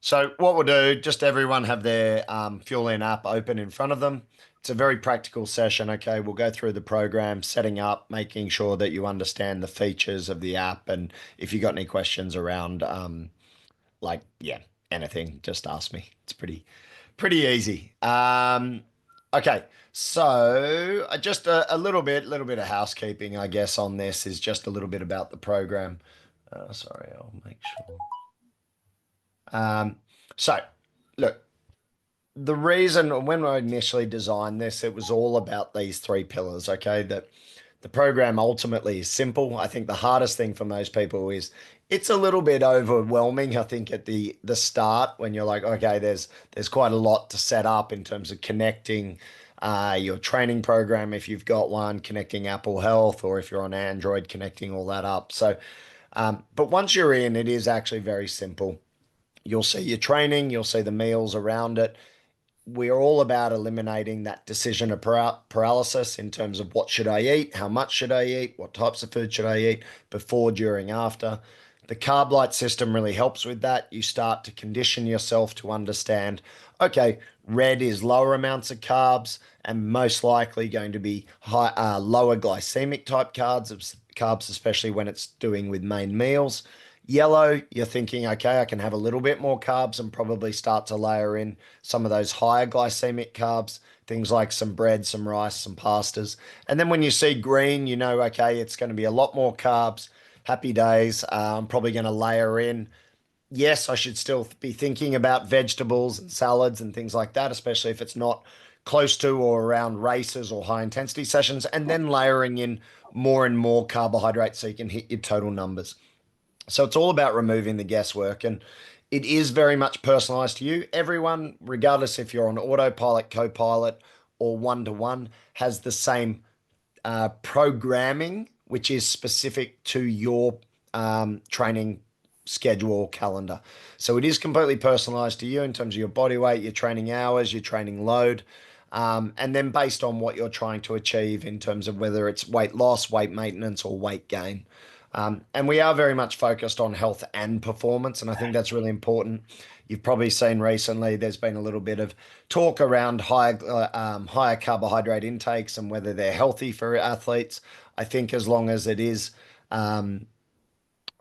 So what we'll do, just everyone have their Fuelin app open in front of them. It's a very practical session. Okay, we'll go through the program, setting up, making sure that you understand the features of the app, and if you got any questions around, yeah, anything, just ask me. It's pretty easy. Okay, so just a little bit of housekeeping, I guess, on this is just a little bit about the program. Sorry, I'll make sure. Um, so, look, the reason when I initially designed this, it was all about these three pillars, okay? That the program ultimately is simple. I think the hardest thing for most people is it's a little bit overwhelming, I think, at the start when you're like, okay, there's quite a lot to set up in terms of connecting your training program if you've got one, connecting Apple Health, or if you're on Android, connecting all that up. So, but once you're in, it is actually very simple. You'll see your training, you'll see the meals around it. We're all about eliminating that decision of paralysis in terms of what should I eat, how much should I eat, what types of food should I eat before, during, after. The carb light system really helps with that. You start to condition yourself to understand, okay, red is lower amounts of carbs and most likely going to be lower glycemic type carbs, especially when it's doing with main meals. Yellow, you're thinking, okay, I can have a little bit more carbs and probably start to layer in some of those higher glycemic carbs, things like some bread, some rice, some pastas. And then when you see green, you know, okay, it's going to be a lot more carbs. Happy days. I'm probably going to layer in. Yes, I should still be thinking about vegetables and salads and things like that, especially if it's not close to or around races or high intensity sessions, and then layering in more and more carbohydrates so you can hit your total numbers. So it's all about removing the guesswork, and it is very much personalized to you. Everyone, regardless if you're on autopilot, copilot, or one to one, has the same programming, which is specific to your training schedule or calendar. So it is completely personalized to you in terms of your body weight, your training hours, your training load. And then based on what you're trying to achieve in terms of whether it's weight loss, weight maintenance, or weight gain. And we are very much focused on health and performance. And I think that's really important. You've probably seen recently there's been a little bit of talk around higher carbohydrate intakes and whether they're healthy for athletes. I think as long as it is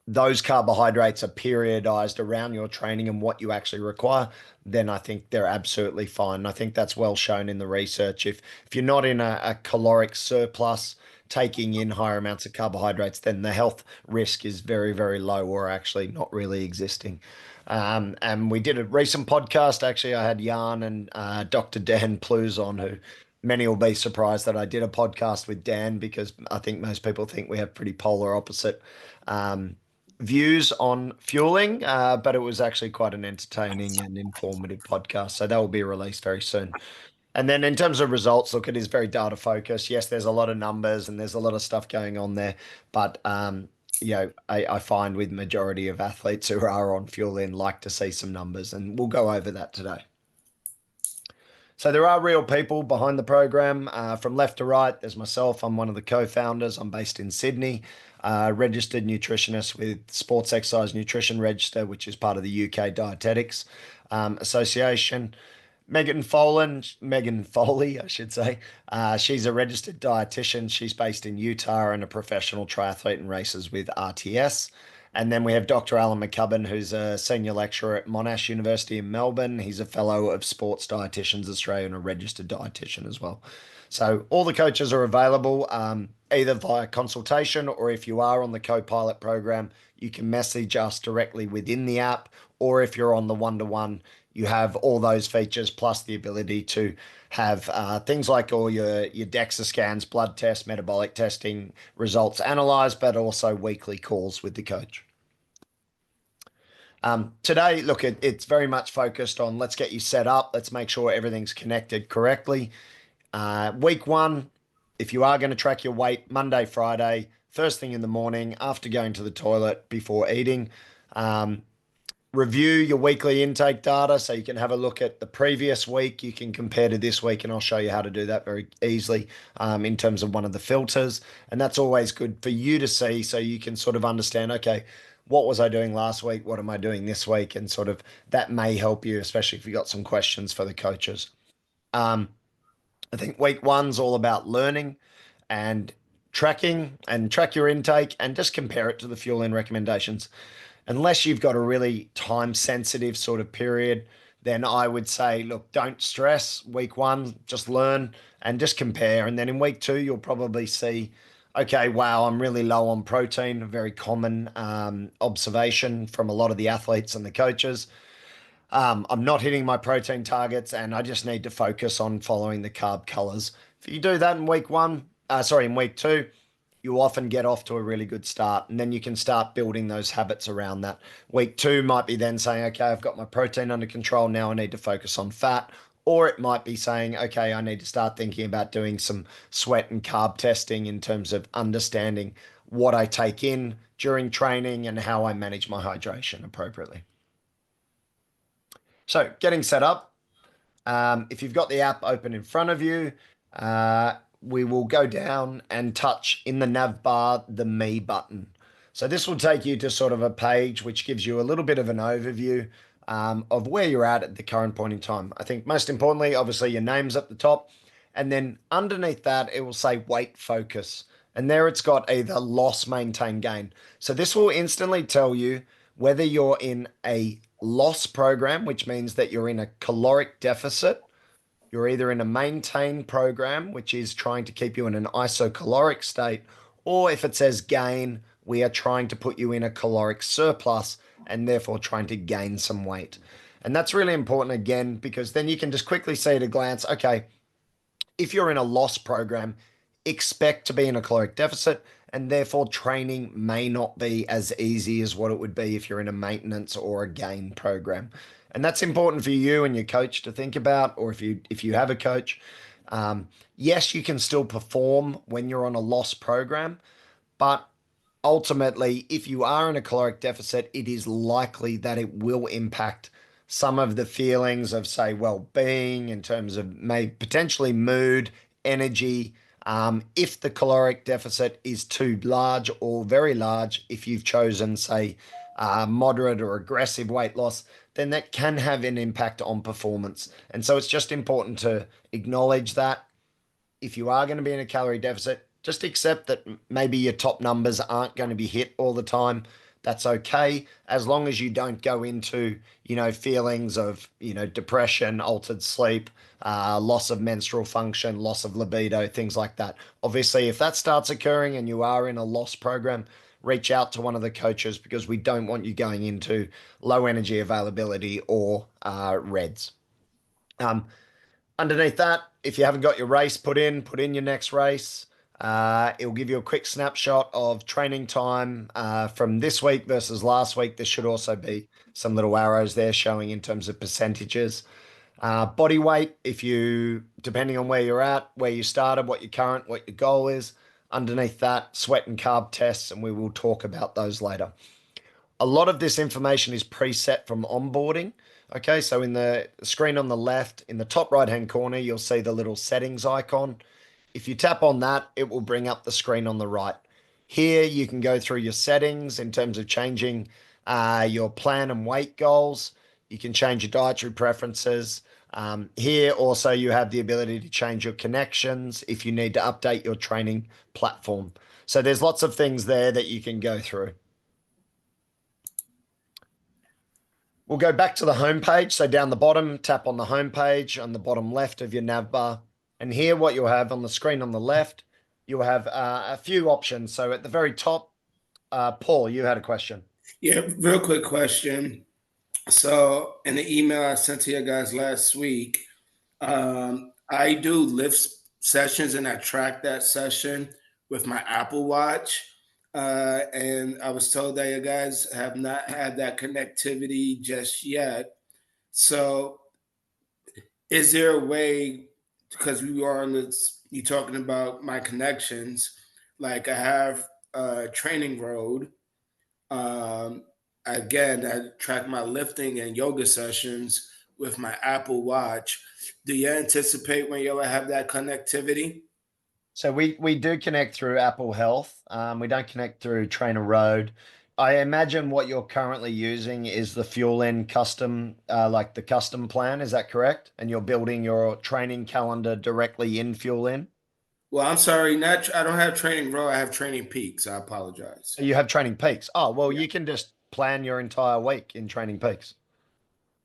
those carbohydrates are periodized around your training and what you actually require, then I think they're absolutely fine. I think that's well shown in the research. If you're not in a caloric surplus, taking in higher amounts of carbohydrates, then the health risk is very, very low or actually not really existing. And we did a recent podcast. Actually, I had Jan and Dr. Dan Plews on, who many will be surprised that I did a podcast with Dan because I think most people think we have pretty polar opposite um, views on fueling, but it was actually quite an entertaining and informative podcast. So that will be released very soon. And then in terms of results, look, it is very data focused. Yes, there's a lot of numbers and there's a lot of stuff going on there, but I find with majority of athletes who are on Fuelin like to see some numbers, and we'll go over that today. So there are real people behind the program. From left to right, there's myself. I'm one of the co-founders. I'm based in Sydney, registered nutritionist with Sports Exercise Nutrition Register, which is part of the UK Dietetics Association. Megan Foley, I should say. She's a registered dietitian. She's based in Utah and a professional triathlete and races with RTS. And then we have Dr. Alan McCubbin, who's a senior lecturer at Monash University in Melbourne. He's a fellow of Sports Dietitians Australia and a registered dietitian as well. So all the coaches are available either via consultation, or if you are on the co-pilot program, you can message us directly within the app, or if you're on the one-to-one, you have all those features plus the ability to have things like all your DEXA scans, blood tests, metabolic testing results analyzed, but also weekly calls with the coach. Today, look, it's very much focused on let's get you set up. Let's make sure everything's connected correctly. Week one, if you are going to track your weight, Monday, Friday, first thing in the morning, after going to the toilet, before eating. Review your weekly intake data so you can have a look at the previous week. You can compare to this week, and I'll show you how to do that very easily in terms of one of the filters. And that's always good for you to see so you can sort of understand, okay, what was I doing last week? What am I doing this week? And sort of that may help you, especially if you got some questions for the coaches. Um, I think week one's all about learning and tracking and track your intake and just compare it to the Fuelin recommendations. Unless you've got a really time sensitive sort of period, then I would say, look, don't stress. Week one, just learn and just compare. And then in week two, you'll probably see, okay, wow, I'm really low on protein, a very common observation from a lot of the athletes and the coaches. I'm not hitting my protein targets, and I just need to focus on following the carb colors. If you do that in week one, in week two, you often get off to a really good start, and then you can start building those habits around that. Week two might be then saying, okay, I've got my protein under control. Now I need to focus on fat. Or it might be saying, okay, I need to start thinking about doing some sweat and carb testing in terms of understanding what I take in during training and how I manage my hydration appropriately. So, getting set up. If you've got the app open in front of you, we will go down and touch in the nav bar the Me button. So, this will take you to sort of a page which gives you a little bit of an overview of where you're at the current point in time. I think most importantly, obviously, your name's at the top. And then underneath that, it will say weight focus. And there it's got either loss, maintain, gain. So this will instantly tell you whether you're in a loss program, which means that you're in a caloric deficit. You're either in a maintain program, which is trying to keep you in an isocaloric state, or if it says gain, we are trying to put you in a caloric surplus and therefore trying to gain some weight. And that's really important again, because then you can just quickly see at a glance, okay, if you're in a loss program, expect to be in a caloric deficit, and therefore training may not be as easy as what it would be if you're in a maintenance or a gain program. And that's important for you and your coach to think about, or if you have a coach. Yes, you can still perform when you're on a loss program, but ultimately, if you are in a caloric deficit, it is likely that it will impact some of the feelings of, say, well-being in terms of maybe potentially mood, energy. If the caloric deficit is too large or very large, if you've chosen, say, moderate or aggressive weight loss, then that can have an impact on performance. And so it's just important to acknowledge that if you are going to be in a calorie deficit, just accept that maybe your top numbers aren't going to be hit all the time. That's okay, as long as you don't go into, feelings of, depression, altered sleep, loss of menstrual function, loss of libido, things like that. Obviously, if that starts occurring and you are in a loss program, reach out to one of the coaches, because we don't want you going into low energy availability or reds. Underneath that, if you haven't got your race put in your next race. It'll give you a quick snapshot of training time from this week versus last week. There should also be some little arrows there showing in terms of percentages. Body weight, depending on where you're at, where you started, what your goal is. Underneath that, sweat and carb tests, and we will talk about those later. A lot of this information is preset from onboarding. Okay, so in the screen on the left, in the top right hand corner, you'll see the little settings icon. If you tap on that, it will bring up the screen on the right. Here, you can go through your settings in terms of changing your plan and weight goals. You can change your dietary preferences. Here, also, you have the ability to change your connections if you need to update your training platform. So there's lots of things there that you can go through. We'll go back to the home page. So down the bottom, tap on the home page on the bottom left of your nav bar. And here, what you'll have on the screen on the left, you'll have a few options. So at the very top, Paul, you had a question. Yeah, real quick question. So, in the email I sent to you guys last week, I do lift sessions and I track that session with my Apple Watch. And I was told that you guys have not had that connectivity just yet. So, is there a way, because we are on this, you talking about my connections, like I have a training road. Um, Again, I track my lifting and yoga sessions with my Apple Watch. Do you anticipate when you'll have that connectivity? So we do connect through Apple Health. We don't connect through Trainer Road. I imagine what you're currently using is the Fuelin custom, like the custom plan. Is that correct? And you're building your training calendar directly in Fuelin. Well, I'm sorry, not I don't have Training Row. I have Training Peaks. I apologize. You have Training Peaks. Oh, well, Yeah, you can just plan your entire week in Training Peaks.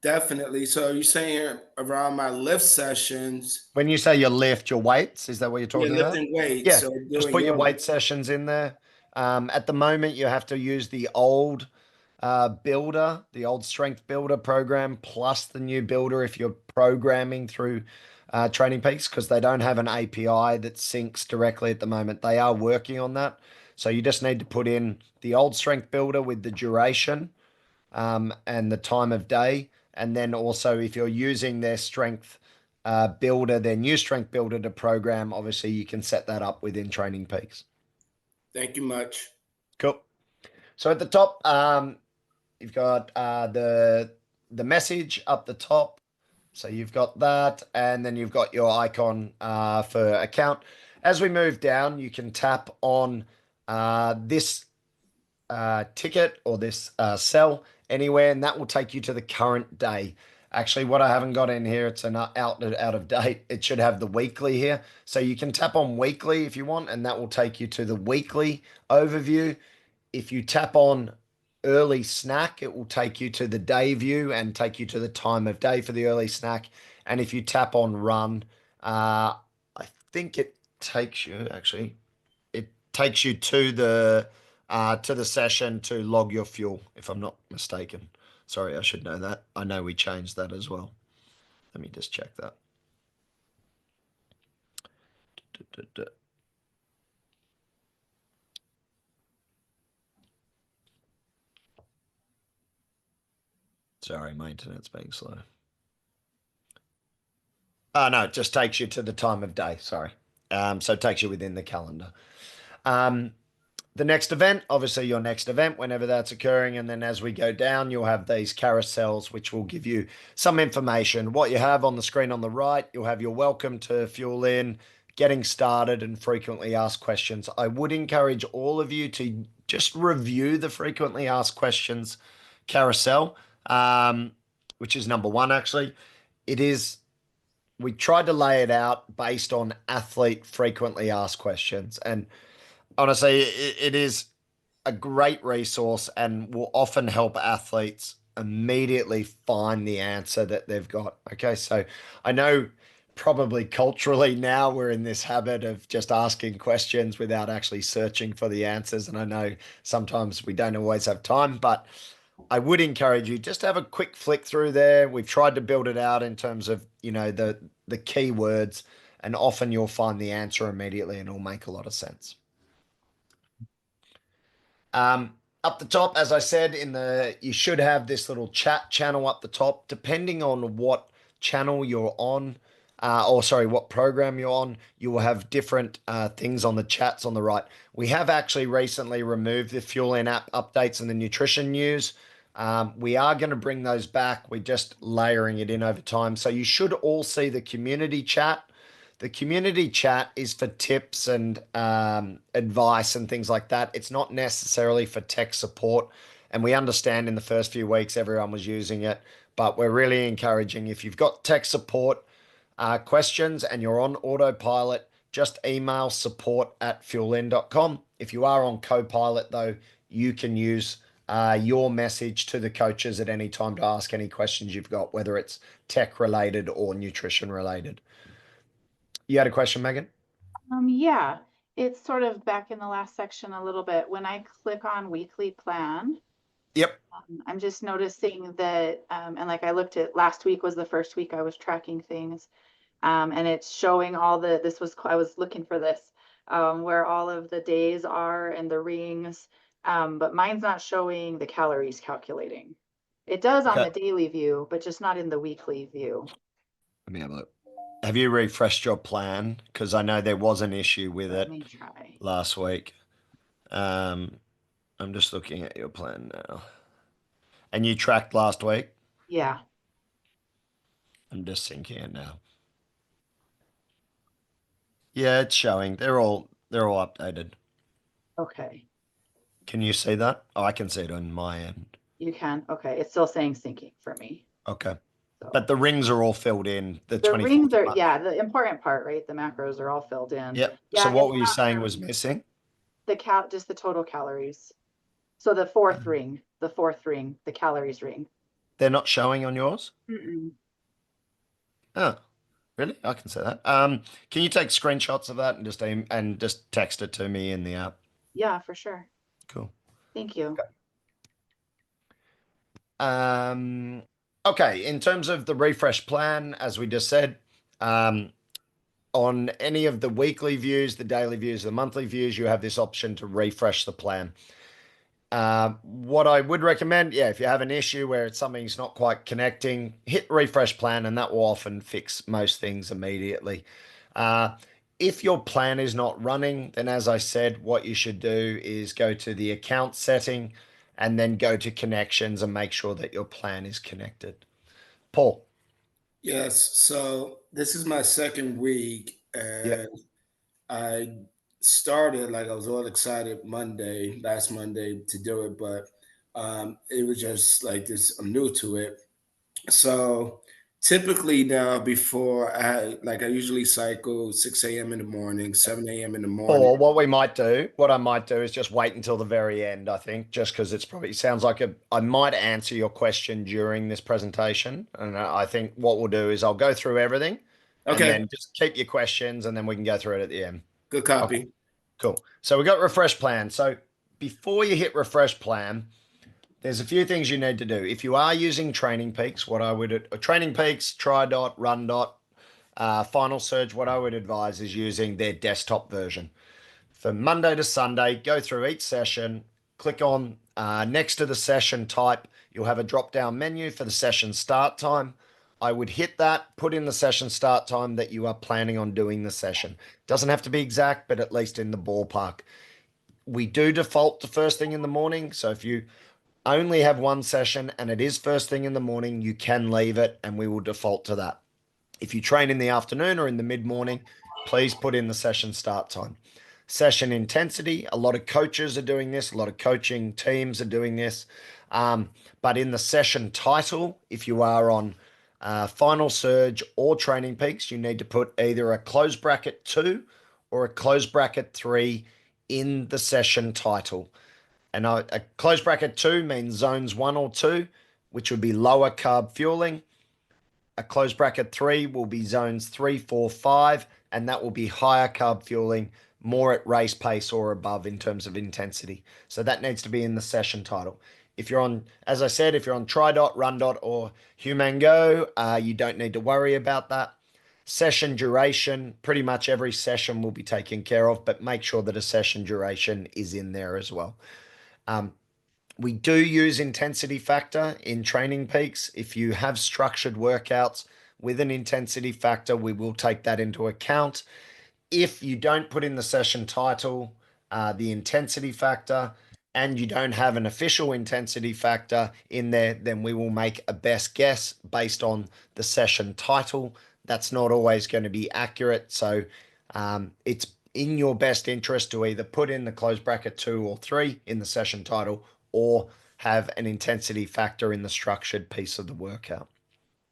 definitely. So you're saying around my lift sessions, When you say your lift, your weights, is that what you're yeah, talking about? lifting weights. Yeah, So just doing put your your weight sessions in there. At the moment, you have to use the old builder, the old strength builder program, plus the new builder if you're programming through Training Peaks, because they don't have an API that syncs directly at the moment. They are working on that. So you just need to put in the old strength builder with the duration and the time of day. And then also, if you're using their strength builder, their new strength builder to program, obviously you can set that up within Training Peaks. thank you much. Cool. So at the top, you've got the message up the top. So you've got that, and then you've got your icon for account. As we move down, you can tap on this ticket or this cell anywhere, and that will take you to the current day. Actually, what I haven't got in here, it's an out of date. It should have the weekly here. So you can tap on weekly if you want, and that will take you to the weekly overview. If you tap on early snack, it will take you to the day view and take you to the time of day for the early snack. And if you tap on run, I think it takes you actually it takes you to the session to log your fuel, if I'm not mistaken. Sorry, I should know that. I know we changed that as well. Let me just check that. Sorry, my internet's being slow. Oh no, it just takes you to the time of day. Sorry. So it takes you within the calendar. Um, the next event, obviously your next event, whenever that's occurring. And then as we go down, you'll have these carousels, which will give you some information. What you have on the screen on the right, you'll have your welcome to Fuel In, getting started, and frequently asked questions. I would encourage all of you to just review the frequently asked questions carousel, which is number one, actually. It is, we tried to lay it out based on athlete frequently asked questions. And honestly, it is a great resource and will often help athletes immediately find the answer that they've got. Okay, so I know probably culturally now we're in this habit of just asking questions without actually searching for the answers. And I know sometimes we don't always have time, but I would encourage you just to have a quick flick through there. We've tried to build it out in terms of, the keywords, and often you'll find the answer immediately and it'll make a lot of sense. Up the top, as I said, you should have this little chat channel up the top, depending on what channel you're on, or sorry, what program you're on. You will have different things on the chats on the right. We have actually recently removed the Fuelin app updates and the nutrition news. We are going to bring those back. We're just layering it in over time. So you should all see the community chat. The community chat is for tips and advice and things like that. It's not necessarily for tech support. And we understand in the first few weeks everyone was using it, but we're really encouraging if you've got tech support questions and you're on autopilot, just email support@fuelin.com. If you are on Copilot, though, you can use your message to the coaches at any time to ask any questions you've got, whether it's tech related or nutrition related. You had a question, Megan? Yeah, it's sort of back in the last section a little bit. When I click on weekly plan, Yep. I'm just noticing that, and like I looked at last week was the first week I was tracking things, and it's showing all I was looking for this, where all of the days are and the rings, but mine's not showing the calories calculating. It does on Okay. the daily view, but just not in the weekly view. Let me have a look. Have you refreshed your plan? Because I know there was an issue with Let it me try. last week. Um, I'm just looking at your plan now. And you tracked last week? Yeah, I'm just thinking it now. Yeah, it's showing. They're all updated. okay. Can you see that? Oh, I can see it on my end. You can, okay, it's still saying syncing for me. Okay. But So the rings are all filled in, the the 24th rings are, month. yeah, the important part, right? The macros are all filled in. Yep. So Yeah, what it's were you not saying was missing? just the total calories. So the fourth ring, the calories ring. They're not showing on yours? Mm-mm. Oh, really? I can see that. Can you take screenshots of that and just text it to me in the app? Yeah, for sure. Cool. Thank you. Um, okay, in terms of the refresh plan, as we just said, um, on any of the weekly views, the daily views, the monthly views, you have this option to refresh the plan. What I would recommend, yeah, if you have an issue where it's something's not quite connecting, hit refresh plan, and that will often fix most things immediately. Uh, if your plan is not running, then as I said, what you should do is go to the account setting and then go to connections and make sure that your plan is connected. Paul. Yes. So this is my second week, Yeah. and I started like I was all excited last Monday to do it, but it was just like this. I'm new to it, so typically now before I usually cycle 6 a.m. in the morning, 7 a.m. in the morning. Or what I might do is just wait until the very end, I think, just because it's probably sounds like I might answer your question during this presentation. And I think what we'll do is I'll go through everything and Okay, then just keep your questions and then we can go through it at the end. good Okay, copy. cool. So we got refresh plan. So before you hit refresh plan, there's a few things you need to do. If you are using Training Peaks, Training Peaks, TriDot, RunDot, Final Surge, what I would advise is using their desktop version. For Monday to Sunday, go through each session, click on next to the session type. You'll have a drop down menu for the session start time. I would hit that, put in the session start time that you are planning on doing the session. Doesn't have to be exact, but at least in the ballpark. We do default to first thing in the morning. So if you only have one session and it is first thing in the morning, you can leave it and we will default to that. If you train in the afternoon or in the mid morning, please put in the session start time. Session intensity, a lot of coaches are doing this, a lot of coaching teams are doing this. But in the session title, if you are on Final Surge or Training Peaks, you need to put either a close bracket 2 or a close bracket 3 in the session title. And a close bracket 2 means zones 1 or 2, which would be lower carb fueling. A closed bracket 3 will be zones 3, 4, 5, and that will be higher carb fueling, more at race pace or above in terms of intensity. So that needs to be in the session title. If you're on, as I said, if you're on TriDot, RunDot, or Humango, you don't need to worry about that. Session duration, pretty much every session will be taken care of, but make sure that a session duration is in there as well. We do use intensity factor in Training Peaks. If you have structured workouts with an intensity factor, we will take that into account. If you don't put in the session title, the intensity factor, and you don't have an official intensity factor in there, then we will make a best guess based on the session title. That's not always going to be accurate. So it's in your best interest to either put in the close bracket 2 or 3 in the session title or have an intensity factor in the structured piece of the workout.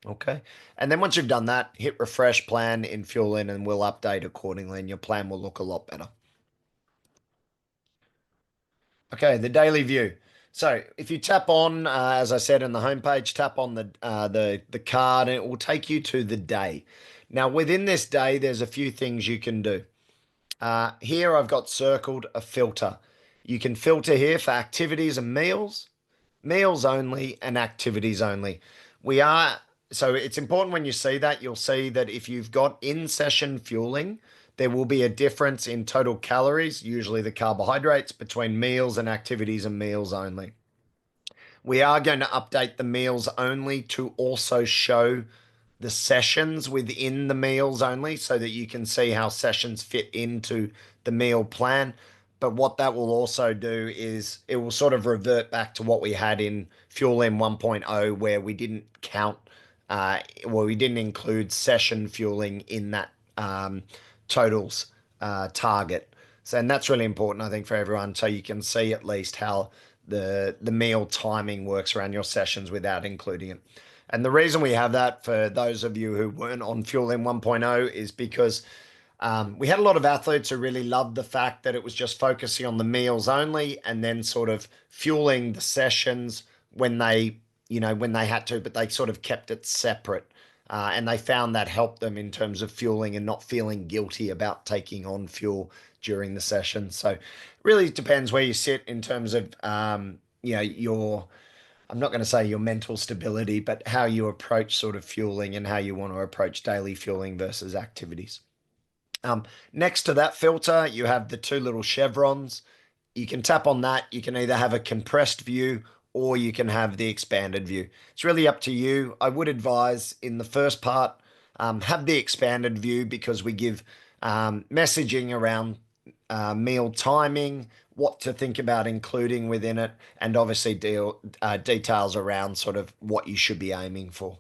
Okay. And then once you've done that, hit refresh plan in Fuelin and we'll update accordingly and your plan will look a lot better. Okay, the daily view. So if you tap on, as I said in the homepage, tap on the card and it will take you to the day. Now within this day, there's a few things you can do. Here I've got circled a filter. You can filter here for activities and meals only and activities only. We are so it's important when you see that, you'll see that if you've got in session fueling, there will be a difference in total calories, usually the carbohydrates, between meals and activities and meals only. We are going to update the meals only to also show the sessions within the meals only so that you can see how sessions fit into the meal plan. But what that will also do is it will sort of revert back to what we had in Fuelin 1.0, where we didn't we didn't include session fueling in that totals target. So, and that's really important, I think, for everyone, so you can see at least how the meal timing works around your sessions without including it. And the reason we have that for those of you who weren't on Fuelin 1.0 is because we had a lot of athletes who really loved the fact that it was just focusing on the meals only and then sort of fueling the sessions when they, when they had to, but they sort of kept it separate. And they found that helped them in terms of fueling and not feeling guilty about taking on fuel during the session. So it really depends where you sit in terms of, your, I'm not going to say your mental stability, but how you approach sort of fueling and how you want to approach daily fueling versus activities. Next to that filter, you have the two little chevrons. You can tap on that. You can either have a compressed view or you can have the expanded view. It's really up to you. I would advise in the first part, have the expanded view because we give messaging around meal timing, what to think about including within it, and obviously details around sort of what you should be aiming for.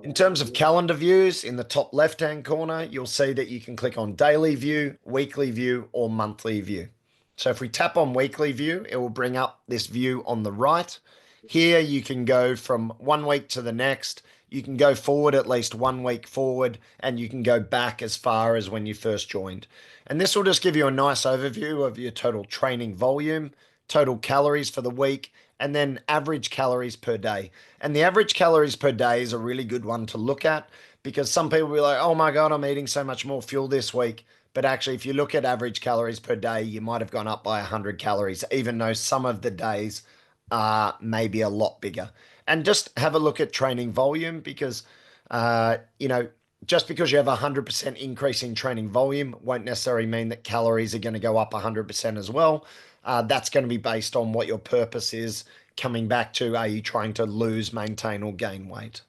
In terms of calendar views, in the top left-hand corner, you'll see that you can click on daily view, weekly view, or monthly view. So if we tap on weekly view, it will bring up this view on the right. Here you can go from 1 week to the next. You can go forward at least 1 week forward, and you can go back as far as when you first joined. And this will just give you a nice overview of your total training volume, total calories for the week, and then average calories per day. And the average calories per day is a really good one to look at because some people will be like, oh my God, I'm eating so much more fuel this week. But actually, if you look at average calories per day, you might have gone up by 100 calories, even though some of the days are maybe a lot bigger. And just have a look at training volume because, just because you have a 100% increase in training volume won't necessarily mean that calories are going to go up 100% as well. That's going to be based on what your purpose is coming back to. Are you trying to lose, maintain, or gain weight?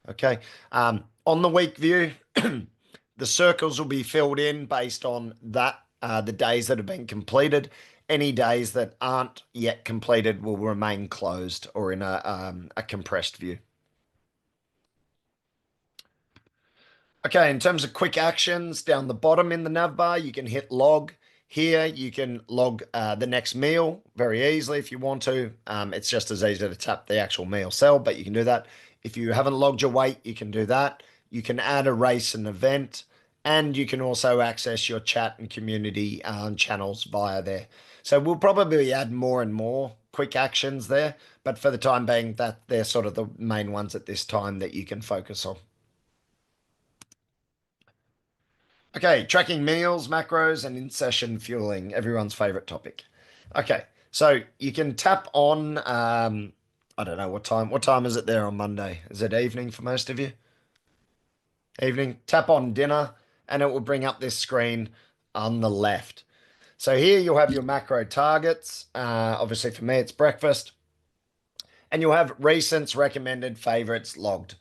Okay. On the week view, the circles will be filled in based on that, the days that have been completed. Any days that aren't yet completed will remain closed or in a compressed view. Okay, in terms of quick actions, down the bottom in the nav bar, you can hit log. Here, you can log the next meal very easily if you want to. It's just as easy to tap the actual meal cell, but you can do that. If you haven't logged your weight, you can do that. You can add a race and event, and you can also access your chat and community channels via there. So we'll probably add more and more quick actions there, but for the time being, that they're sort of the main ones at this time that you can focus on. Okay, tracking meals, macros, and in-session fueling, everyone's favorite topic. Okay, so you can tap on, I don't know what time. What time is it there on Monday? Is it evening for most of you? Evening. Tap on dinner, and it will bring up this screen on the left. So here you'll have your macro targets. Obviously for me, it's breakfast. And you'll have recents, recommended, favorites logged.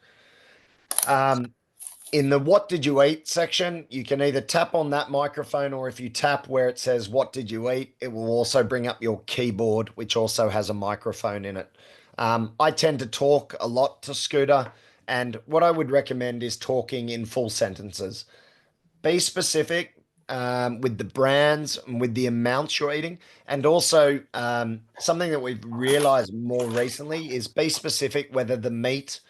In the what did you eat section, you can either tap on that microphone or if you tap where it says what did you eat, it will also bring up your keyboard, which also has a microphone in it. I tend to talk a lot to Scooter, and what I would recommend is talking in full sentences. Be specific with the brands and with the amounts you're eating. And also, something that we've realized more recently is be specific whether the meat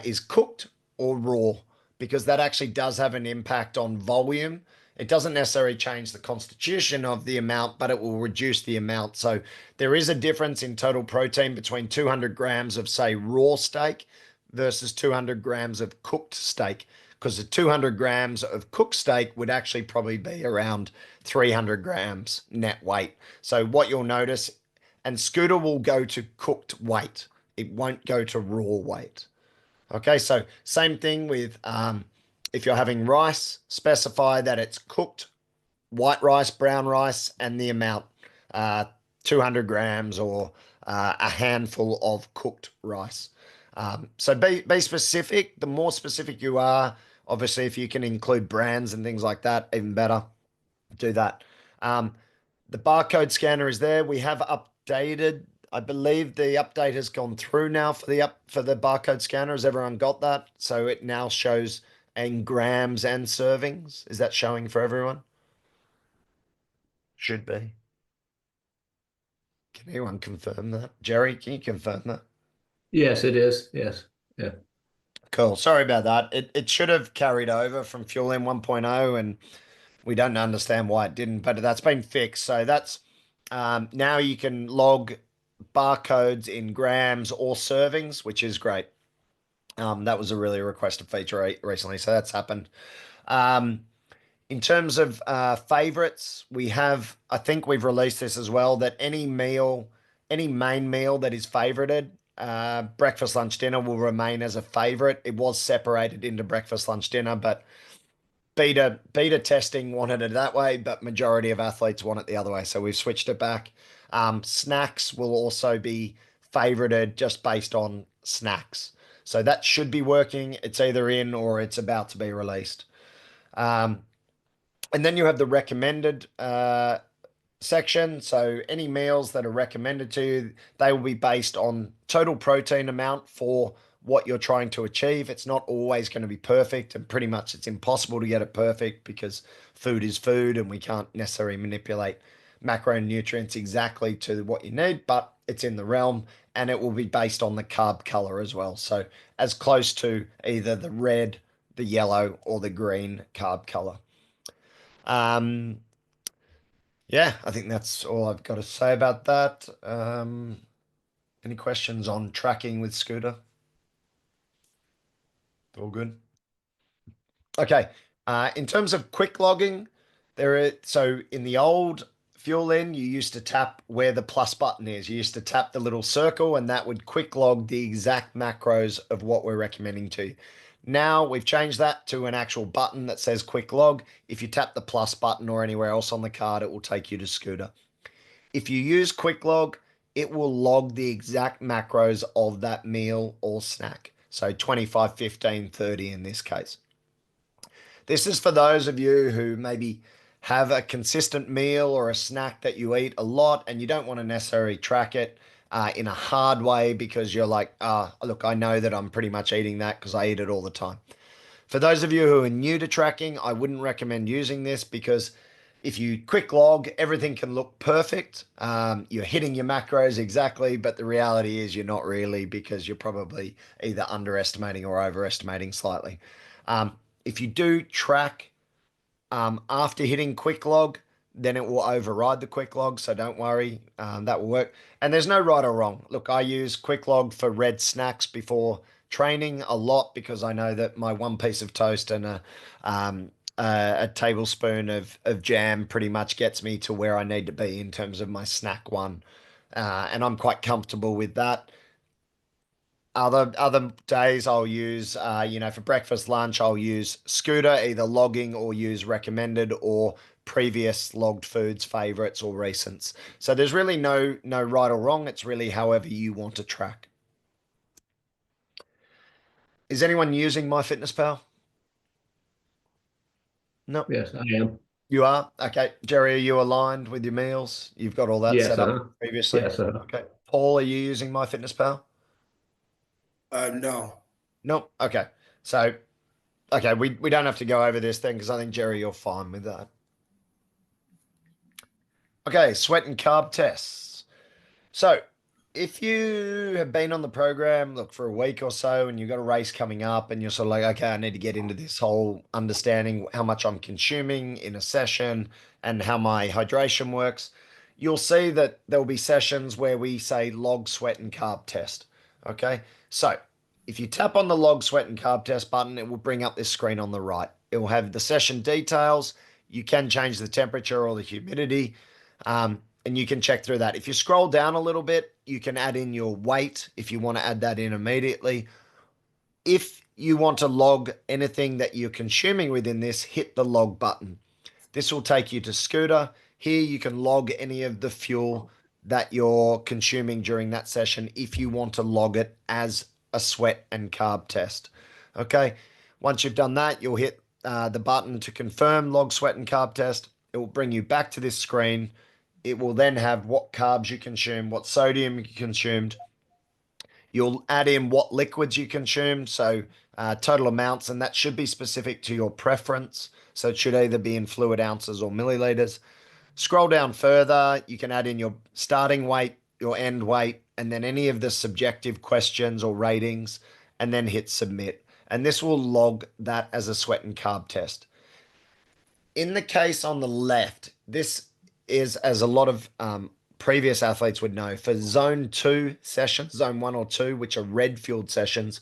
is cooked or raw, because that actually does have an impact on volume. It doesn't necessarily change the constitution of the amount, but it will reduce the amount. So there is a difference in total protein between 200 grams of, say, raw steak versus 200 grams of cooked steak, because the 200 grams of cooked steak would actually probably be around 300 grams net weight. So what you'll notice, and Scooter will go to cooked weight. It won't go to raw weight. Okay, so same thing with if you're having rice, specify that it's cooked white rice, brown rice, and the amount 200 grams or a handful of cooked rice. So be specific. The more specific you are, obviously, if you can include brands and things like that, even better. Do that. The barcode scanner is there. We have updated. I believe the update has gone through now for the barcode scanner. Has everyone got that? So it now shows in grams and servings? Is that showing for everyone? Should be. Can anyone confirm that? Jerry, can you confirm that? Yes, it is. Yes. Yeah. Cool. Sorry about that. It should have carried over from Fuelin 1.0, and we don't understand why it didn't, but that's been fixed. So that's now you can log barcodes in grams or servings, which is great. That was a really requested feature recently, so that's happened. Um, in terms of favorites, I think we've released this as well, that any main meal that is favorited, breakfast, lunch, dinner will remain as a favorite. It was separated into breakfast, lunch, dinner, but beta testing wanted it that way, but majority of athletes want it the other way. So we've switched it back. Snacks will also be favorited just based on snacks. So that should be working. It's either in or it's about to be released. And then you have the recommended section. So any meals that are recommended to you, they will be based on total protein amount for what you're trying to achieve. It's not always going to be perfect, and pretty much it's impossible to get it perfect because food is food and we can't necessarily manipulate macronutrients exactly to what you need, but it's in the realm, and it will be based on the carb color as well. So as close to either the red, the yellow, or the green carb color. Yeah, I think that's all I've got to say about that. Any questions on tracking with Scooter? All good. Okay. In terms of quick logging, so in the old Fuelin, you used to tap where the plus button is. You used to tap the little circle, and that would quick log the exact macros of what we're recommending to you. Now we've changed that to an actual button that says quick log. If you tap the plus button or anywhere else on the card, it will take you to Scooter. If you use quick log, it will log the exact macros of that meal or snack. So 25, 15, 30 in this case. This is for those of you who maybe have a consistent meal or a snack that you eat a lot and you don't want to necessarily track it in a hard way because you're like, look, I know that I'm pretty much eating that because I eat it all the time. For those of you who are new to tracking, I wouldn't recommend using this because if you quick log, everything can look perfect. You're hitting your macros exactly, but the reality is you're not really because you're probably either underestimating or overestimating slightly. If you do track after hitting quick log, then it will override the quick log. So don't worry, that will work. And there's no right or wrong. Look, I use quick log for red snacks before training a lot because I know that my one piece of toast and a tablespoon of jam pretty much gets me to where I need to be in terms of my snack one. And I'm quite comfortable with that. Other days I'll use, for breakfast, lunch, I'll use Scooter, either logging or use recommended or previous logged foods, favorites or recents. So there's really no right or wrong. It's really however you want to track. Is anyone using MyFitnessPal? No. Yes, I am. You are? Okay. Jerry, are you aligned with your meals? You've got all that Yes. set up previously? Yes. Okay. Paul, are you using MyFitnessPal? No. No. Okay. So, okay, we don't have to go over this thing because I think, Jerry, you're fine with that. Okay, sweat and carb tests. So, if you have been on the program, look, for a week or so and you've got a race coming up and you're sort of like, okay, I need to get into this whole understanding how much I'm consuming in a session and how my hydration works, you'll see that there'll be sessions where we say log, sweat, and carb test. Okay, so if you tap on the log, sweat, and carb test button, it will bring up this screen on the right. It will have the session details. You can change the temperature or the humidity. And you can check through that. If you scroll down a little bit, you can add in your weight if you want to add that in immediately. If you want to log anything that you're consuming within this, hit the log button. This will take you to Scooter. Here you can log any of the fuel that you're consuming during that session if you want to log it as a sweat and carb test. Okay. Once you've done that, you'll hit the button to confirm log, sweat, and carb test. It will bring you back to this screen. It will then have what carbs you consume, what sodium you consumed. You'll add in what liquids you consume, so total amounts, and that should be specific to your preference. So it should either be in fluid ounces or milliliters. Scroll down further, you can add in your starting weight, your end weight, and then any of the subjective questions or ratings, and then hit submit. And this will log that as a sweat and carb test. In the case on the left, this is, as a lot of previous athletes would know, for zone 2 sessions, zone 1 or 2, which are red fueled sessions,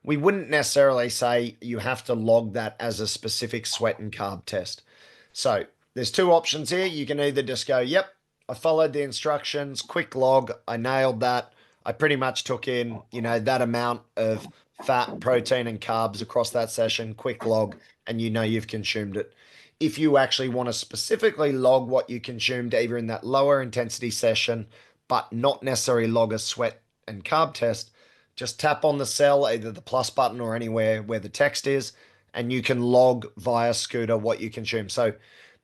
we wouldn't necessarily say you have to log that as a specific sweat and carb test. So there's two options here. You can either just go, yep, I followed the instructions, quick log, I nailed that. I pretty much took in, that amount of fat, protein, and carbs across that session, quick log, and you've consumed it. If you actually want to specifically log what you consumed either in that lower intensity session, but not necessarily log a sweat and carb test, just tap on the cell, either the plus button or anywhere where the text is, and you can log via Scooter what you consume. So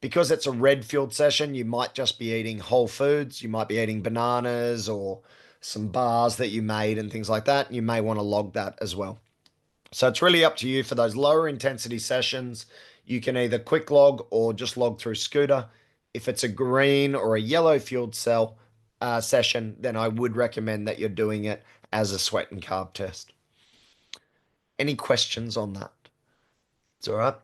because it's a red fueled session, you might just be eating whole foods. You might be eating bananas or some bars that you made and things like that. You may want to log that as well. So it's really up to you for those lower intensity sessions. You can either quick log or just log through Scooter. If it's a green or a yellow fueled cell session, then I would recommend that you're doing it as a sweat and carb test. Any questions on that? It's all right.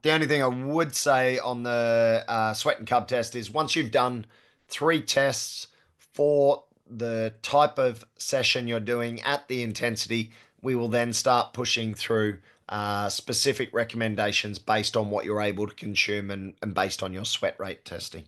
The only thing I would say on the sweat and carb test is once you've done 3 tests for the type of session you're doing at the intensity, we will then start pushing through specific recommendations based on what you're able to consume and based on your sweat rate testing.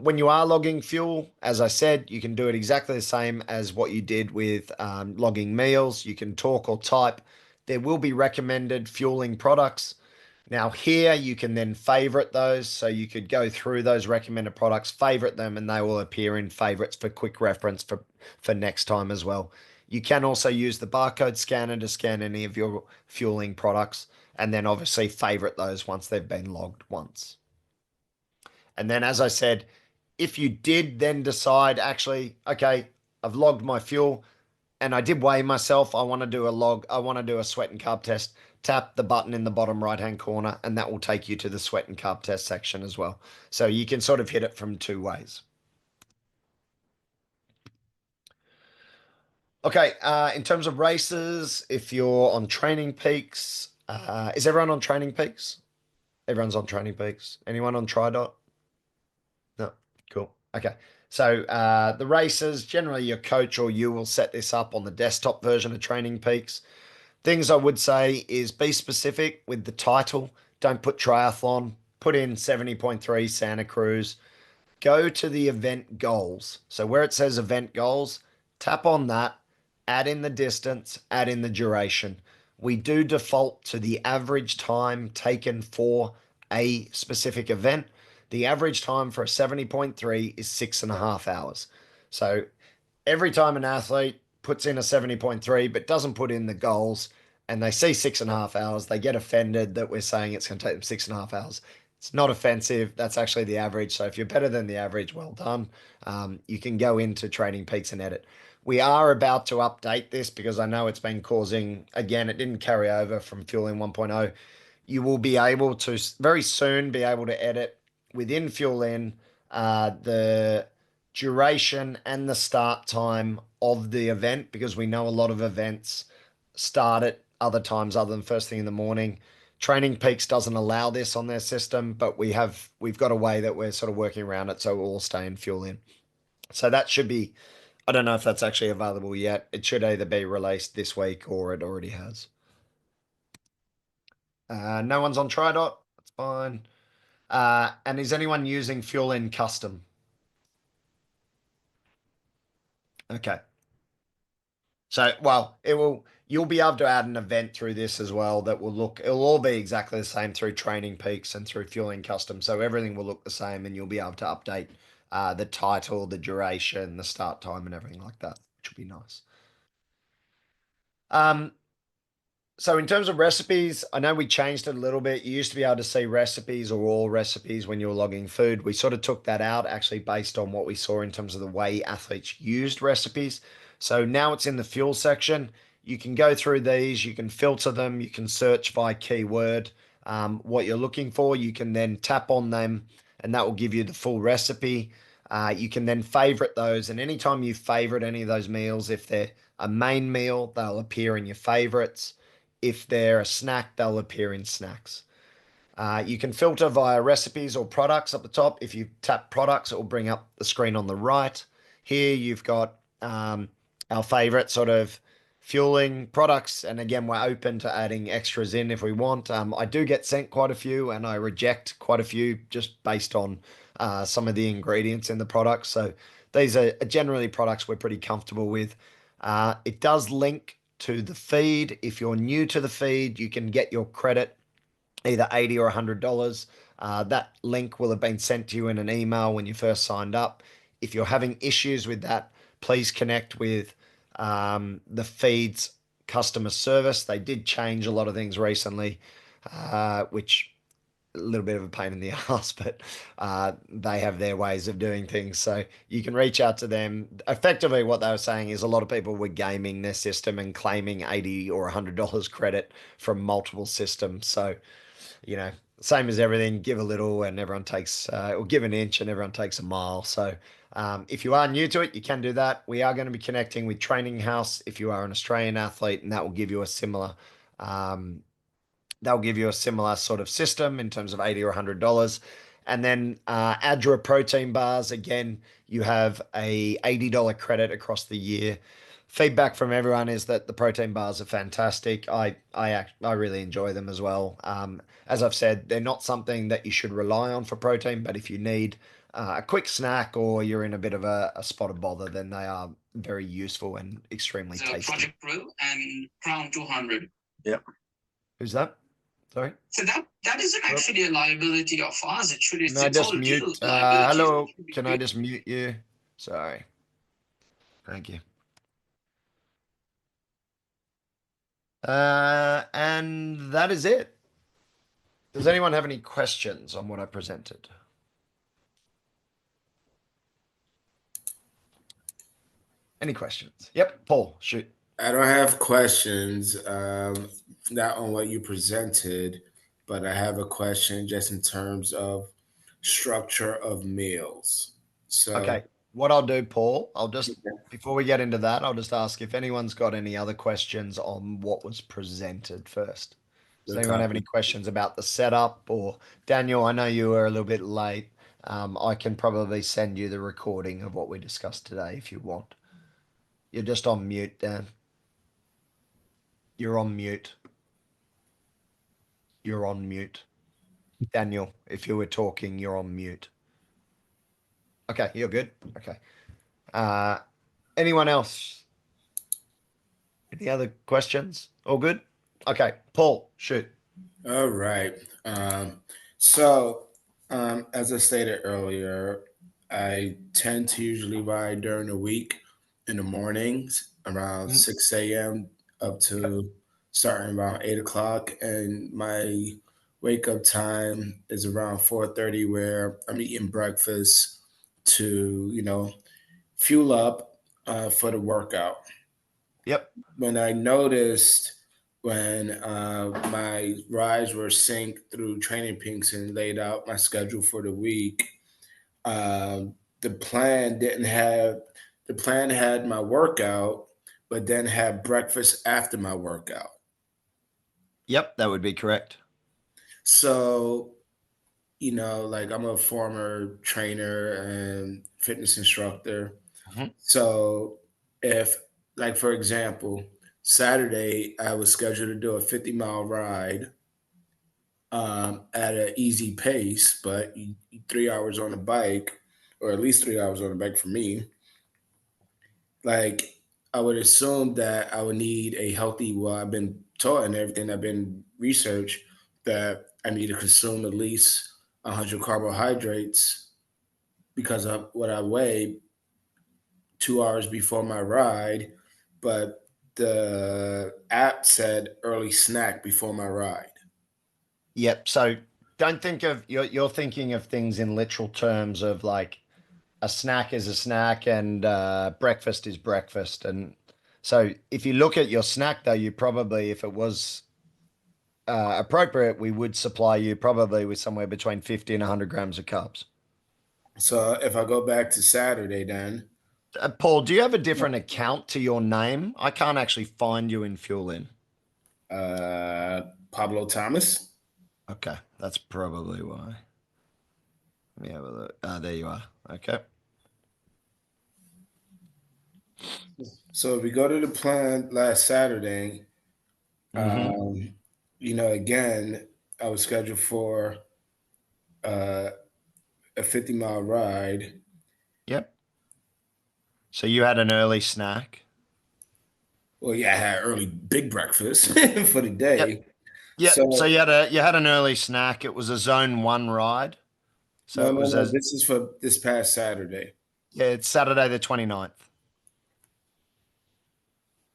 When you are logging fuel, as I said, you can do it exactly the same as what you did with logging meals. You can talk or type. There will be recommended fueling products. Now here you can then favorite those. So you could go through those recommended products, favorite them, and they will appear in favorites for quick reference for next time as well. You can also use the barcode scanner to scan any of your fueling products and then obviously favorite those once they've been logged once. And then, as I said, if you did then decide, actually, okay, I've logged my fuel and I did weigh myself, I want to do a log, I want to do a sweat and carb test, tap the button in the bottom right hand corner and that will take you to the sweat and carb test section as well. So you can sort of hit it from 2 ways. Okay, in terms of races, if you're on Training Peaks, is everyone on Training Peaks? Everyone's on Training Peaks. Anyone on TriDot? No, cool. Okay. So the races, generally your coach or you will set this up on the desktop version of Training Peaks. Things I would say is be specific with the title. Don't put triathlon. Put in 70.3 Santa Cruz. Go to the event goals. So where it says event goals, tap on that, add in the distance, add in the duration. We do default to the average time taken for a specific event. The average time for a 70.3 is 6.5 hours. So every time an athlete puts in a 70.3 but doesn't put in the goals and they see 6.5 hours, they get offended that we're saying it's going to take them 6.5 hours. It's not offensive. That's actually the average. So if you're better than the average, well done. You can go into Training Peaks and edit. We are about to update this because I know it's been causing, again, it didn't carry over from Fuelin 1.0. You will be able to very soon be able to edit within Fuelin the duration and the start time of the event because we know a lot of events start at other times other than first thing in the morning. Training Peaks doesn't allow this on their system, but we've got a way that we're sort of working around it, so we'll all stay in Fuelin. So that should be, I don't know if that's actually available yet. It should either be released this week or it already has. No one's on TriDot. That's fine. And is anyone using Fuelin Custom? Okay. So, well, you'll be able to add an event through this as well that it'll all be exactly the same through Training Peaks and through Fueling Custom. So everything will look the same and you'll be able to update the title, the duration, the start time and everything like that, which will be nice. So in terms of recipes, I know we changed it a little bit. You used to be able to see recipes or all recipes when you were logging food. We sort of took that out actually based on what we saw in terms of the way athletes used recipes. So now it's in the fuel section. You can go through these, you can filter them, you can search by keyword, what you're looking for. You can then tap on them and that will give you the full recipe. You can then favorite those. And anytime you favorite any of those meals, if they're a main meal, they'll appear in your favorites. If they're a snack, they'll appear in snacks. You can filter via recipes or products up the top. If you tap products, it will bring up the screen on the right. Here you've got our favorite sort of fueling products. And again, we're open to adding extras in if we want. I do get sent quite a few and I reject quite a few just based on some of the ingredients in the products. So these are generally products we're pretty comfortable with. It does link to the feed. If you're new to the feed, you can get your credit either $80 or $100. That link will have been sent to you in an email when you first signed up. If you're having issues with that, please connect with the feed's customer service. They did change a lot of things recently, which a little bit of a pain in the ass, but they have their ways of doing things. So you can reach out to them. Effectively, what they were saying is a lot of people were gaming their system and claiming $80 or $100 credit from multiple systems. So, you know, same as everything, give a little and everyone takes, or give an inch and everyone takes a mile. So if you are new to it, you can do that. We are going to be connecting with Training House if you are an Australian athlete, and that will give you a similar um, they'll give you a similar sort of system in terms of $80 or $100. And then Adra protein bars, again, you have a $80 credit across the year. Feedback from everyone is that the protein bars are fantastic. I really enjoy them as well. As I've said, they're not something that you should rely on for protein, but if you need a quick snack or you're in a bit of a spot of bother, then they are very useful and extremely tasty. Project Pro and Crown 200. Yep. Who's that? Sorry. So that isn't actually a liability of ours. It should. Can I just mute? Hello. Can I just mute you? Sorry. Thank you. And that is it. Does anyone have any questions on what I presented? Any questions? Yep, Paul, shoot. I don't have questions, not on what you presented, but I have a question just in terms of structure of meals. So, Okay, what I'll do, Paul, before we get into that, I'll just ask if anyone's got any other questions on what was presented first. Does anyone have any questions about the setup? Or Daniel, I know you were a little bit late. I can probably send you the recording of what we discussed today if you want. You're just on mute, Dan. You're on mute. You're on mute. Daniel, if you were talking, you're on mute. Okay, you're good. Okay. Anyone else? Any other questions? All good? Okay, Paul, shoot. All right. As I stated earlier, I tend to usually ride during the week in the mornings around 6 a.m. up to starting around 8 o'clock. And my wake up time is around 4:30 where I'm eating breakfast to, fuel up for the workout. Yep. When I noticed when my rides were synced through Training Peaks and laid out my schedule for the week, the plan didn't have the plan had my workout, but then had breakfast after my workout. Yep, that would be correct. So, like I'm a former trainer and fitness instructor. Mhm. So if, like, for example, Saturday, I was scheduled to do a 50-mile ride at an easy pace, but 3 hours on a bike, or at least 3 hours on a bike for me. Like, I would assume that I would need a healthy, well, I've been taught and everything I've been researched that I need to consume at least 100 carbohydrates because of what I weigh 2 hours before my ride. But the app said early snack before my ride. Yep. So don't think of you're thinking of things in literal terms of like a snack is a snack and breakfast is breakfast. And so if you look at your snack though, you probably, if it was appropriate, we would supply you probably with somewhere between 50 and 100 grams of carbs. So if I go back to Saturday, then Paul, do you have a different account to your name? I can't actually find you in Fuelin. Pablo Thomas. Okay, that's probably why. Let me have a look. There you are. Okay. So if we go to the plan last Saturday, Mm-hmm. again, I was scheduled for uh, a 50-mile ride. Yep. So you had an early snack. Well, yeah, I had early big breakfast for the Yep. day. Yep. So So you had an early snack. It was a zone one ride. So no, it no, was no. a This is for this past Saturday. yeah, it's Saturday the 29th.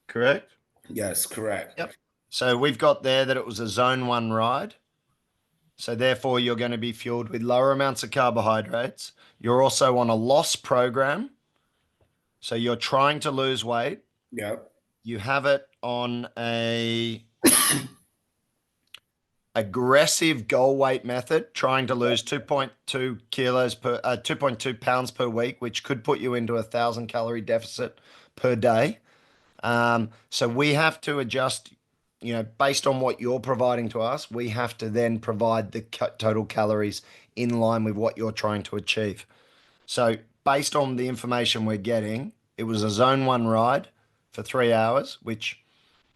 Correct? Yes, correct. Yep. So we've got there that it was a zone one ride. So therefore you're going to be fueled with lower amounts of carbohydrates. You're also on a loss program. So you're trying to lose weight. Yep. You have it on a aggressive goal weight method, trying to lose 2.2 kilos per 2.2 pounds per week, which could put you into 1,000 calorie deficit per day. So we have to adjust, based on what you're providing to us, we have to then provide the total calories in line with what you're trying to achieve. So based on the information we're getting, it was a zone one ride for 3 hours, which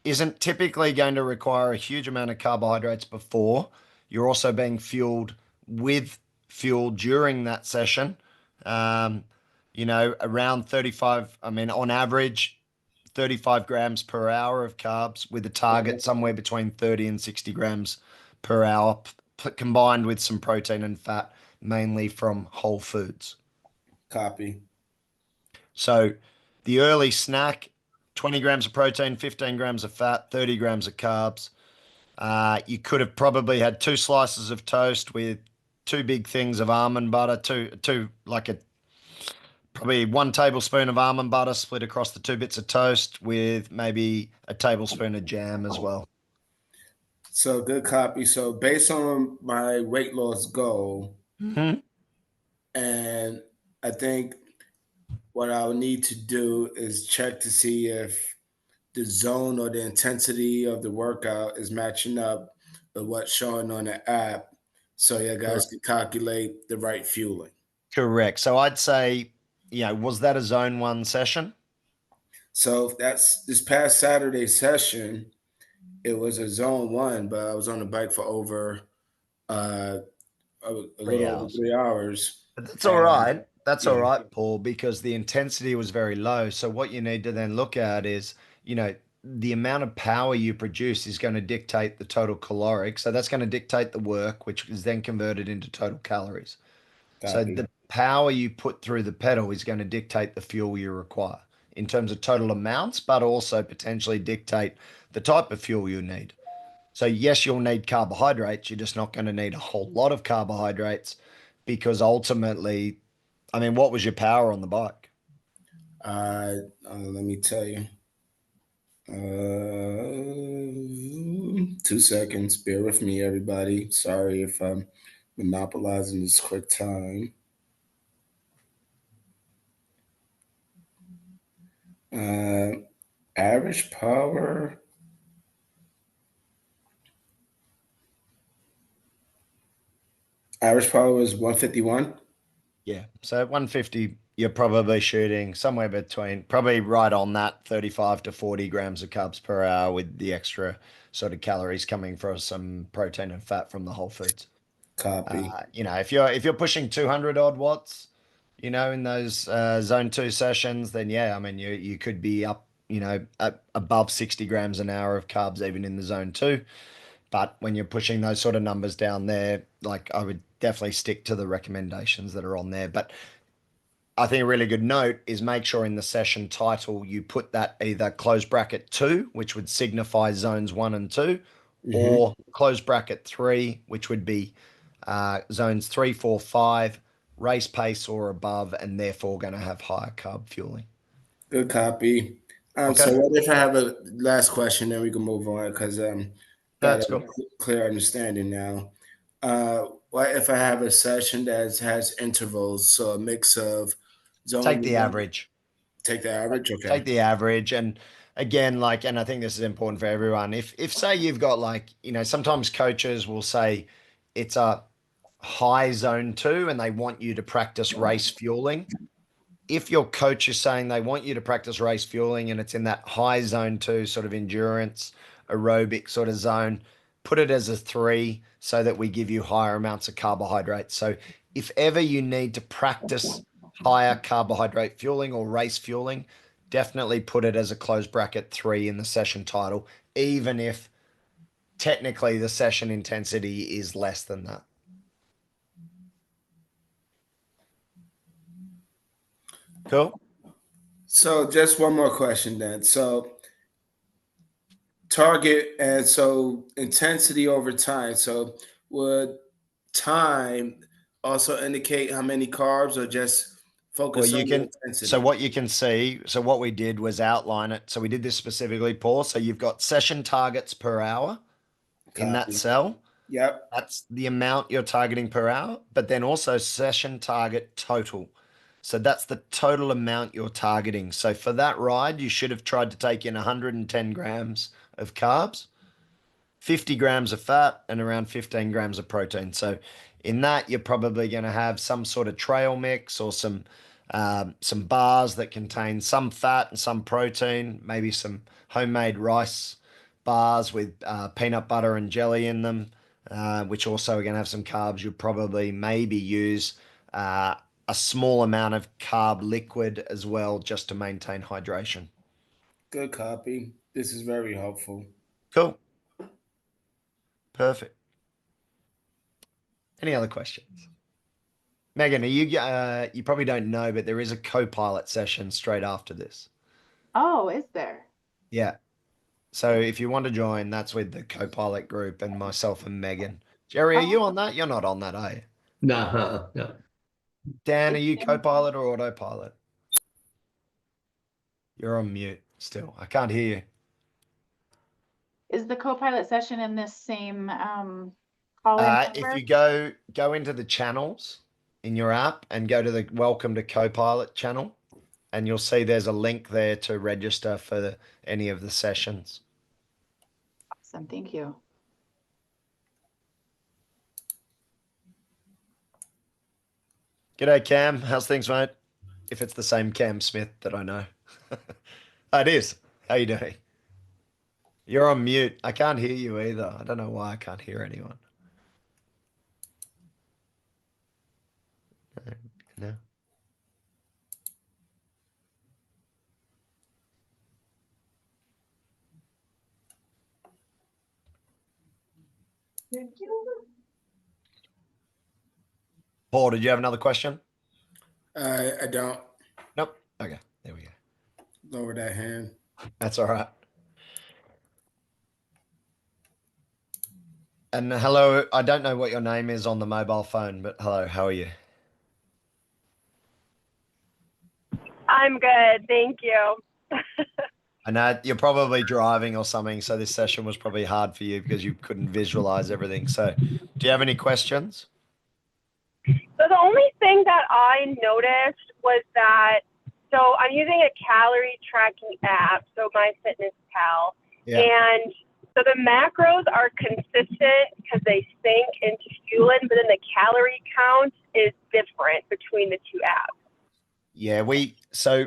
isn't typically going to require a huge amount of carbohydrates before. You're also being fueled with fuel during that session. Around 35, I mean, on average, 35 grams per hour of carbs with a target somewhere between 30 and 60 grams per hour, combined with some protein and fat, mainly from whole foods. Copy. So the early snack, 20 grams of protein, 15 grams of fat, 30 grams of carbs. You could have probably had two slices of toast with two big things of almond butter, probably 1 tablespoon of almond butter split across the two bits of toast with maybe a tablespoon of jam as well. So good copy. So based on my weight loss goal, Mm-hmm. and I think what I'll need to do is check to see if the zone or the intensity of the workout is matching up with what's showing on the app, so you guys can calculate the right fueling. Correct. So I'd say, was that a zone one session? So that's this past Saturday session. It was a zone one, but I was on the bike for over uh, a Three little over hours. 3 hours. But that's all And right. That's all yeah, right, Paul, because the intensity was very low. So what you need to then look at is, the amount of power you produce is going to dictate the total caloric. So that's going to dictate the work, which is then converted into total calories. So copy. the power you put through the pedal is going to dictate the fuel you require in terms of total amounts, but also potentially dictate the type of fuel you need. So yes, you'll need carbohydrates. You're just not going to need a whole lot of carbohydrates because ultimately, I mean, what was your power on the bike? Let me tell you. 2 seconds. Bear with me, everybody. Sorry if I'm monopolizing this quick time. Uh, average power. Average power was 151. Yeah. So at 150, you're probably shooting somewhere between probably right on that 35 to 40 grams of carbs per hour with the extra sort of calories coming from some protein and fat from the whole foods. Copy. If you're pushing 200 odd watts, in those zone two sessions, then yeah, I mean you could be up, above 60 grams an hour of carbs even in the zone two. But when you're pushing those sort of numbers down there, like I would definitely stick to the recommendations that are on there. But I think a really good note is make sure in the session title you put that either close bracket 2, which would signify zones 1 and 2, or close bracket 3, which would be zones 3, 4, 5, race pace or above, and therefore going to have higher carb fueling. Good copy. Okay. So what if I have a last question, then we can move on because got That's a cool. clear understanding now. What if I have a session that has intervals, so a mix of Take zone the one, average. take the average? Okay. Take the average. And again, like, and I think this is important for everyone. If say you've got like, sometimes coaches will say it's a high zone 2 and they want you to practice race fueling. If your coach is saying they want you to practice race fueling and it's in that high zone 2 sort of endurance aerobic sort of zone, put it as a 3 so that we give you higher amounts of carbohydrates. So if ever you need to practice higher carbohydrate fueling or race fueling, definitely put it as a close bracket 3 in the session title, even if technically the session intensity is less than that. Cool. So just one more question then. So target and so intensity over time. So would time also indicate how many carbs or just Well, focus you on the can, so intensity? what you can see, so what we did was outline it. So we did this specifically, Paul. So you've got session targets per hour in that Copy. cell. Yep. That's the amount you're targeting per hour, but then also session target total. So that's the total amount you're targeting. So for that ride, you should have tried to take in 110 grams of carbs, 50 grams of fat, and around 15 grams of protein. So in that, you're probably going to have some sort of trail mix or some bars that contain some fat and some protein, maybe some homemade rice bars with peanut butter and jelly in them, which also are going to have some carbs. You'll probably maybe use a small amount of carb liquid as well, just to maintain hydration. Good copy. This is very helpful. Cool. Perfect. Any other questions? Megan, you probably don't know, but there is a co-pilot session straight after this. Oh, is there? Yeah. So if you want to join, that's with the co-pilot group and myself and Megan. Jerry, are Oh, you on that? You're not on that, are you? Nah, no. Dan, are is, you co-pilot or autopilot? You're on mute still. I can't hear you. is the co-pilot session in this same call-in If number? you go into the channels in your app and go to the Welcome to Copilot channel, and you'll see there's a link there to register for any of the sessions. Awesome, thank you. G'day, Cam. How's things, mate? If it's the same Cam Smith that I know. It is. How you doing? You're on mute. I can't hear you either. I don't know why I can't hear anyone. No. Paul, did you have another question? I don't Nope. Okay. There we go. lower that hand. That's all right. And hello, I don't know what your name is on the mobile phone, but hello, how are you? I'm good, thank you. I know you're probably driving or something, so this session was probably hard for you because you couldn't visualize everything. So, do you have any questions? So the only thing that I noticed was that, so I'm using a calorie tracking app, so MyFitnessPal, Yeah. and so the macros are consistent because they sync into Fuelin, but then the calorie count is different between the two apps. Yeah, so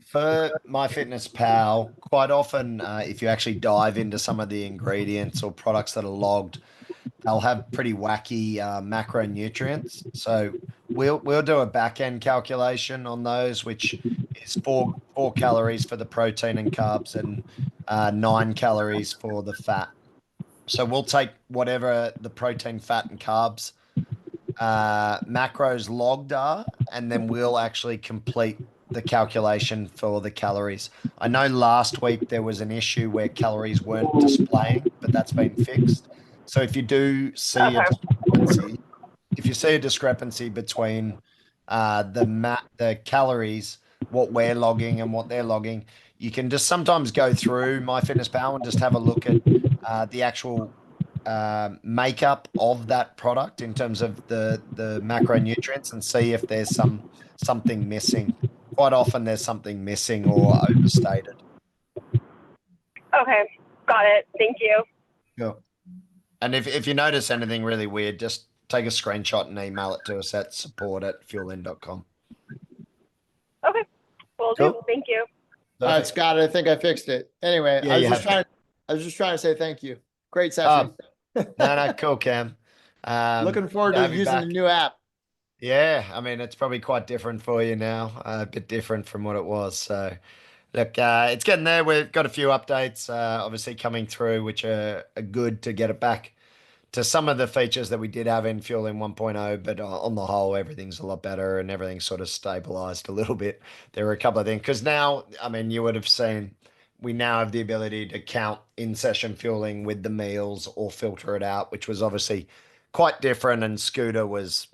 for MyFitnessPal, quite often, if you actually dive into some of the ingredients or products that are logged, they'll have pretty wacky macronutrients. So we'll do a back end calculation on those, which is four calories for the protein and carbs and 9 calories for the fat. So we'll take whatever the protein, fat, and carbs macros logged are, and then we'll actually complete the calculation for the calories. I know last week there was an issue where calories weren't displaying, but that's been fixed. So if you do see a Okay. discrepancy, if you see a discrepancy between the calories, what we're logging and what they're logging, you can just sometimes go through MyFitnessPal and just have a look at the actual makeup of that product in terms of the macronutrients and see if there's something missing. Quite often there's something missing or overstated. Okay. Got it. Thank you. Sure. And if you notice anything really weird, just take a screenshot and email it to us at support@fuelin.com. Okay. Will do. Cool. Thank you. All right, Scott, I think I fixed it. Anyway, Yeah, I was you just have trying to say thank you. Great session. No, cool, Cam. Looking forward good to have you using back. the new app. Yeah, I mean, it's probably quite different for you now, a bit different from what it was. So, look, it's getting there. We've got a few updates, obviously coming through, which are good to get it back to some of the features that we did have in Fuelin 1.0, but on the whole, everything's a lot better and everything's sort of stabilized a little bit. There were a couple of things because now, I mean, you would have seen we now have the ability to count in-session fueling with the meals or filter it out, which was obviously quite different. And Scooter was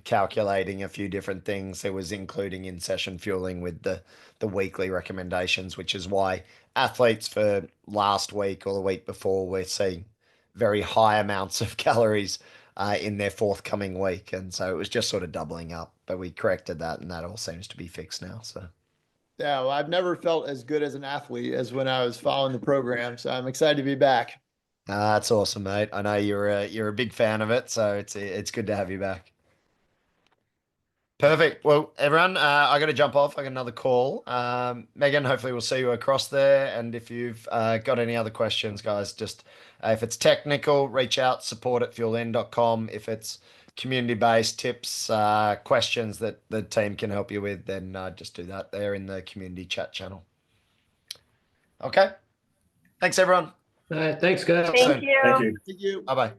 calculating a few different things. There was including in-session fueling with the weekly recommendations, which is why athletes for last week or the week before we're seeing very high amounts of calories in their forthcoming week. And so it was just sort of doubling up, but we corrected that and that all seems to be fixed now. So Yeah, well, I've never felt as good as an athlete as when I was following the program. So I'm excited to be back. that's awesome, mate. I know you're a big fan of it, so it's good to have you back. Perfect. Well, everyone, I got to jump off. I got another call. Megan, hopefully we'll see you across there. And if you've got any other questions, guys, just if it's technical, reach out, support@fuelin.com. If it's community-based tips, questions that the team can help you with, then just do that there in the community chat channel. Okay. Thanks, everyone. All right, thanks, guys. Thank you. Thank you. Thank you. Bye-bye.